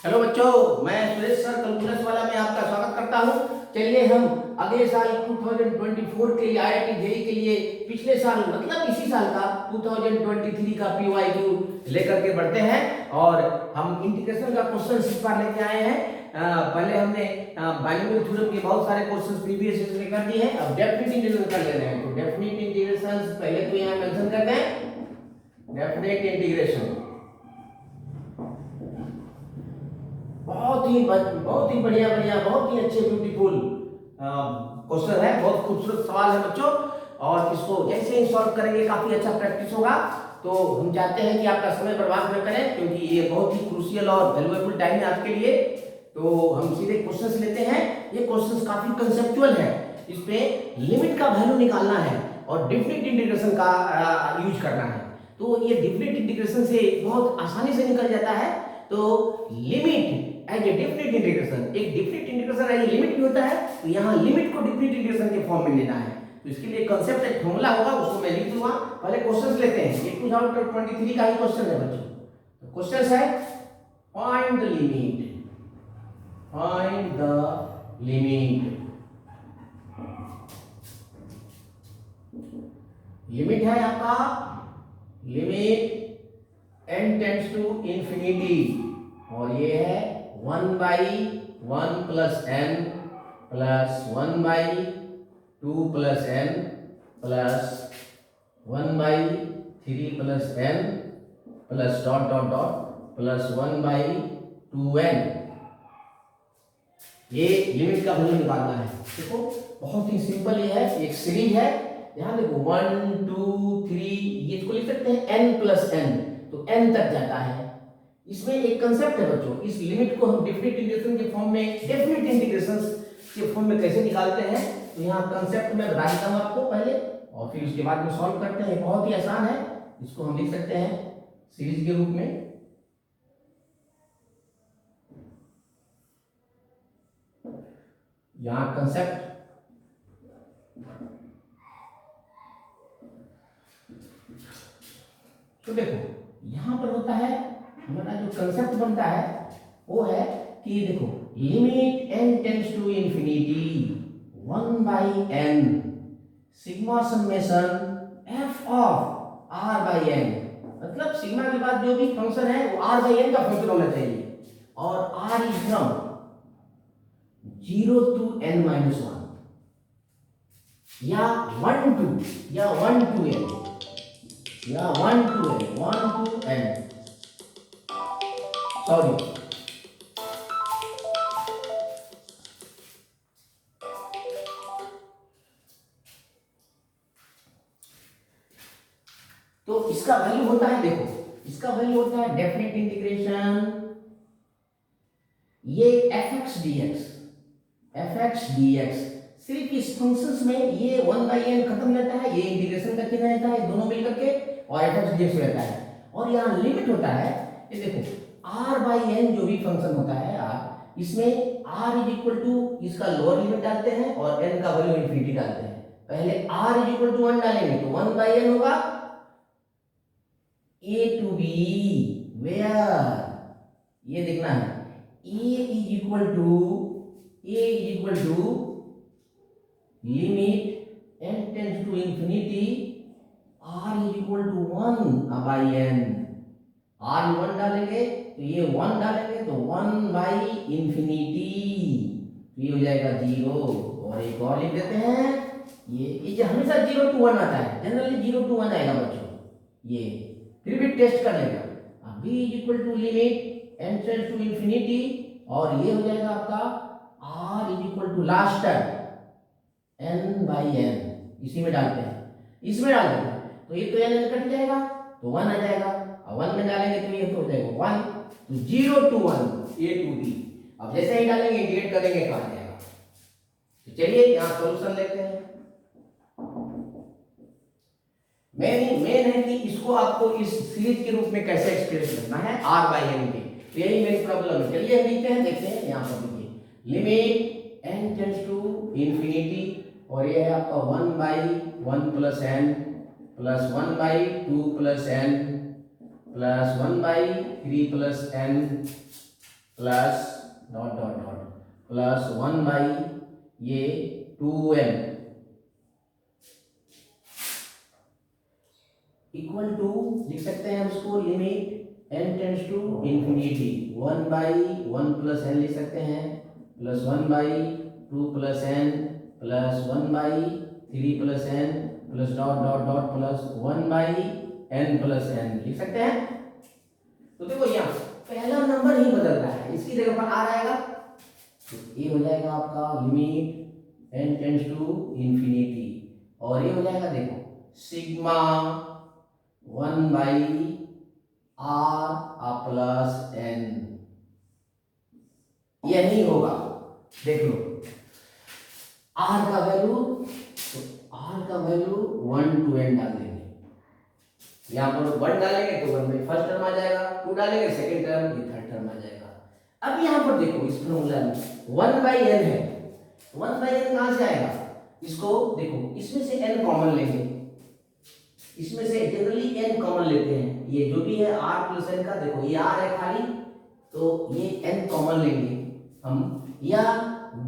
Hello बच्चों, मैं Suresh sir calculus वाला में आपका स्वागत करता हूं। चलिए हम अगले साल 2024 के लिए आईआईटी जेईई के लिए पिछले साल मतलब इसी साल का 2023 का पीवाईक्यू लेकर के बढ़ते हैं और हम इंटीग्रेशन का क्वेश्चन इस बार लेके आए हैं। पहले हमने बाइनोमियल थ्योरम के बहुत सारे क्वेश्चंस प्रीवियस ईयर में कर दिए हैं। अब डेफिनेट इंटीग्रेशन कर ले रहे हैं, तो डेफिनेट इंटीग्रेशन पहले तो यहां मेंशन करते हैं। डेफिनेट इंटीग्रेशन बहुत ही बढ़िया बहुत ही अच्छे ब्यूटीफुल क्वेश्चन है, बहुत खूबसूरत सवाल है बच्चों। और इसको जैसे ही सॉल्व करेंगे काफी अच्छा प्रैक्टिस होगा। तो हम चाहते हैं कि आपका समय बर्बाद न करें, क्योंकि ये बहुत ही क्रूशियल और वैल्यूएबल टाइम है आपके लिए। तो हम सीधे क्वेश्चंस लेते हैं। ये क्वेश्चंस काफी कंसेप्चुअल है, इसमें लिमिट का वैल्यू निकालना है और डिफरेंट इंटीग्रेशन का यूज करना है। तो ये डिफरेंट इंटीग्रेशन से बहुत आसानी से निकल जाता है। तो limit as a different integration, एक different integration as a limit भी होता है, तो यहाँ लिमिट को डिफरेंट इंटीग्रेशन के फॉर्म में लेना है। तो इसके लिए कंसेप्ट एक फॉर्मूला होगा, उसको मैं लिख दूंगा। पहले क्वेश्चंस लेते हैं। ये 2023 का ही क्वेश्चन है बच्चों। तो क्वेश्चन है find the limit, find the limit. Limit है आपका, limit n tends to infinity, और ये है 1/1 plus n plus 1/2 plus n plus 1/3 plus n plus dot dot dot plus 1/2n। ये लिमिट का वैल्यू निकालना है। देखो बहुत ही सिंपल ये है, एक सीरीज है। ध्यान देखो 1 2 3, ये इसको लिख सकते हैं n प्लस n, तो n तक जाता है। इसमें एक कंसेप्ट है बच्चों, इस लिमिट को हम डिफरेंट इंटीग्रेशन के फॉर्म में, डेफिनेट इंटीग्रेशंस के फॉर्म में कैसे निकालते हैं। तो यहाँ कंसेप्ट मैं बता देता हूँ आपको पहले, और फिर उसके बाद में सॉल्व करते हैं। बहुत ही आसान है, इसको हम लिख सकते हैं सीरीज के रूप में। यहाँ कंसेप्ट तो देखो यहाँ पर होता है हमारा जो कंसेप्ट बनता है वो है कि देखो limit n tends to infinity 1/n sigma summation f of r by n। मतलब सिग्मा के बाद जो भी फंक्शन है वो r बाई n का फंक्शन होना चाहिए, और r is from 0 to n-1 या 1 to या 1 to n या 1 to n सॉरी। तो इसका वैल्यू होता है, देखो इसका वैल्यू होता है डेफिनेट इंटीग्रेशन, ये fx dx सिर्फ इस फंक्शंस में ये 1/n खत्म रहता है, ये इंटीग्रेशन का चिन्ह रहता है दोनों मिलकर के, और fx dx रहता है। और यहाँ लिमिट होता है, ये देखो r/n जो भी फंक्शन होता है r, इसमें r इज इक्वल टू इसका लोअर लिमिट डालते हैं और n का वैल्यू इंफिनिटी डालते हैं। पहले r इज इक्वल टू 1 डालेंगे तो 1/n होगा a to b, where ये देखना है a is equal to limit n tends to infinity r is equal to 1/n। r 1 डालेंगे तो ये 1 डालेंगे तो 1/infinity, तो ये हो जाएगा 0। और एक और लिख देते हैं, ये जो हमेशा 0 to 1 आता है, जनरली 0 to 1 आएगा बच्चों। ये फिर भी टेस्ट कर लेगा। अब b is equal to limit n tends to infinity, और ये हो जाएगा आपका r is equal to last term n/n, इसी में डालते हैं, इसमें डाल देते हैं तो ये तो n कट जाएगा तो 1 आ जाएगा, और 1 में डालेंगे तो ये तो हो जाएगा 1, तो 0 to 1 a to b। अब जैसे ही डालेंगे इंटीग्रेट करेंगे तो आ जाएगा। तो चलिए यहाँ सॉल्यूशन लेते हैं। मेन है कि इसको आपको इस सीरीज के रूप में कैसे एक्सप्रेस करना है r/n के, तो यही मेन प्रॉब्लम है। चलिए हम लिखते हैं, देखते हैं यहाँ पर देखिए limit n tends to infinity, और ये है आपका 1/1 plus n plus 1/2 plus n plus 1/3 plus n plus dot dot dot plus 1 by ये 2n इक्वल टू लिख सकते हैं हम इसको limit n tends to infinity 1 by 1 plus n लिख सकते हैं plus 1 by 2 plus n plus 1 by 3 plus n plus dot dot dot plus 1 by n plus n लिख सकते हैं। तो देखो यहाँ पहला नंबर ही बदल रहा है, इसकी जगह पर आ रहेगा तो ये हो जाएगा आपका limit n tends to infinity और ये हो जाएगा देखो sigma 1 by r plus n। यह नहीं होगा, देख लो r का वैल्यू तो r का वैल्यू 1 to n डाल देंगे, यहाँ पर 1 डालेंगे तो 1 बाई फर्स्ट टर्म आ जाएगा, 2 डालेंगे सेकंड टर्म, ये थर्ड टर्म आ जाएगा। अब यहाँ पर देखो इस फॉर्मूला में 1 बाई n है, 1 बाई n कहाँ से आएगा, इसको देखो इसमें से n कॉमन लेंगे, इसमें से जनरली n कॉमन लेते हैं, ये जो भी है r प्लस n का देखो ये r है खाली तो ये n कॉमन लेंगे हम, या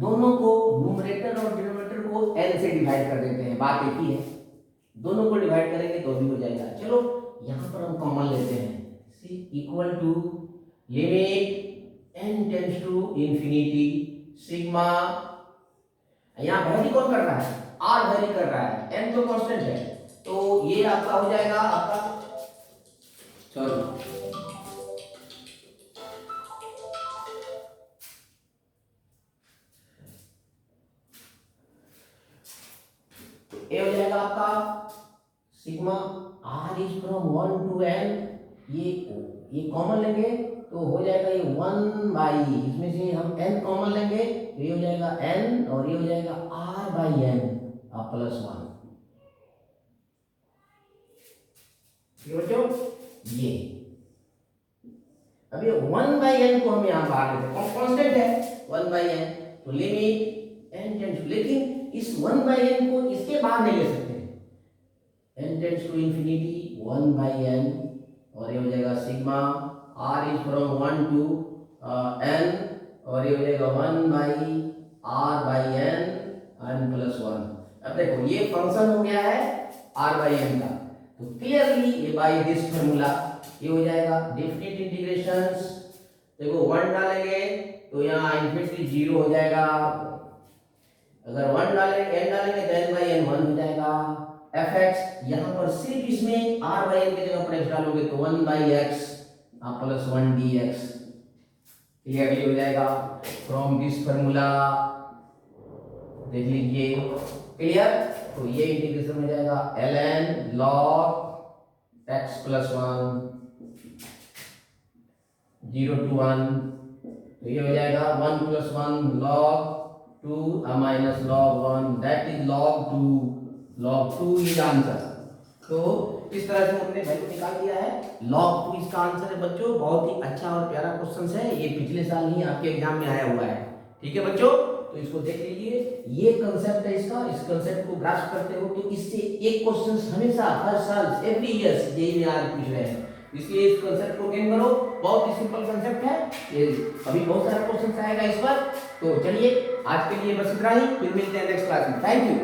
दोनों को न्यूमरेटर और डिनोमिनेटर को n से डिवाइड कर देते हैं, बात एक ही है, दोनों को डिवाइड करेंगे तो भी हो जाएगा। चलो यहाँ पर हम कॉमन लेते हैं C equal to limit n tends to infinity sigma, यहाँ वैरी कौन कर रहा है, r वैरी कर रहा है, n तो कांस्टेंट है तो ये आपका हो जाएगा आपका सॉरी ये हो जाएगा आपका sigma r is from 1 to n, ये कॉमन लेंगे तो हो जाएगा ये 1 बाई, इसमें से हम n कॉमन लेंगे तो ये हो जाएगा n और ये हो जाएगा r बाई n प्लस 1। ये अब ये 1 बाई n को हम यहाँ बाहर लेते हैं, कांस्टेंट है 1 बाई n तो लिमिट n टेंड्स, लेकिन इस 1 बाई n को इसके बाहर नहीं ले सकते, n tends to infinity 1 by n और ये हो जाएगा sigma r is from 1 to n और ये हो जाएगा 1 by r by n plus 1। अब देखो ये फंक्शन हो गया है r बाई n का, तो क्लियरली ये बाय दिस फार्मूला ये हो जाएगा डेफिनेट इंटीग्रेशंस, देखो 1 डालेंगे तो यहाँ इनफिनिटी 0 हो जाएगा, अगर 1 डालेंगे n डालेंगे तो n बाई n 1 हो जाएगा, fx यहाँ पर सिर्फ इसमें r बाई n की जगह पर x डालोगे तो 1 by x plus 1 dx clearly हो जाएगा फ्रॉम दिस फार्मूला, देख लीजिए क्लियर। तो ये इंटीग्रेशन हो जाएगा ln log x plus 1 0 to 1, तो ये हो जाएगा 1 plus 1 log 2 minus log 1 that is log 2 is answer. तो इस तरह से हमने वैल्यू निकाल दिया है, log 2 इसका आंसर है बच्चों, बहुत ही अच्छा और प्यारा क्वेश्चन है, ये पिछले साल ही आपके एग्जाम में आया हुआ है, ठीक है बच्चों। तो इसको देख लीजिए, ये कंसेप्ट है इसका, इस कंसेप्ट को ग्रास्प करते हो तो इससे एक क्वेश्चन हमेशा हर साल एवरी ईयर जेईई में आज पूछ रहे हैं, इसलिए इस कंसेप्ट को गेन करो, बहुत ही सिंपल कंसेप्ट है ये, अभी बहुत सारा क्वेश्चन आएगा इस पर। तो चलिए आज के लिए बस इतना ही, फिर मिलते हैं नेक्स्ट क्लास में, थैंक यू।